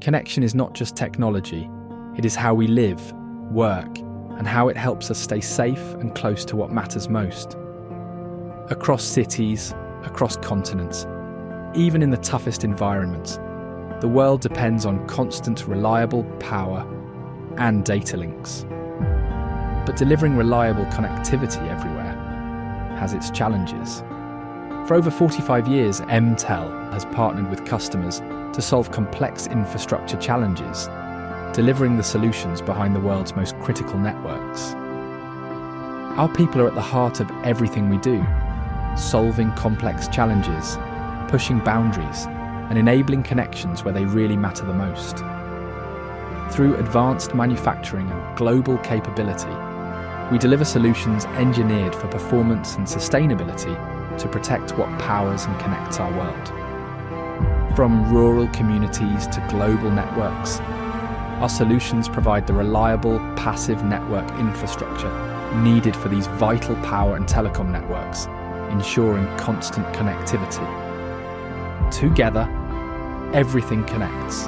Connection is not just technology, it is how we live, work, and how it helps us stay safe and close to what matters most. Across cities, across continents, even in the toughest environments, the world depends on constant, reliable power and data links. But delivering reliable connectivity everywhere has its challenges. For over 45 years, Emtelle has partnered with customers to solve complex infrastructure challenges, delivering the solutions behind the world's most critical networks. Our people are at the heart of everything we do, solving complex challenges, pushing boundaries, and enabling connections where they really matter the most. Through advanced manufacturing and global capability, we deliver solutions engineered for performance and sustainability to protect what powers and connects our world. From rural communities to global networks, our solutions provide the reliable, passive network infrastructure needed for these vital power and telecom networks, ensuring constant connectivity. Together, everything connects.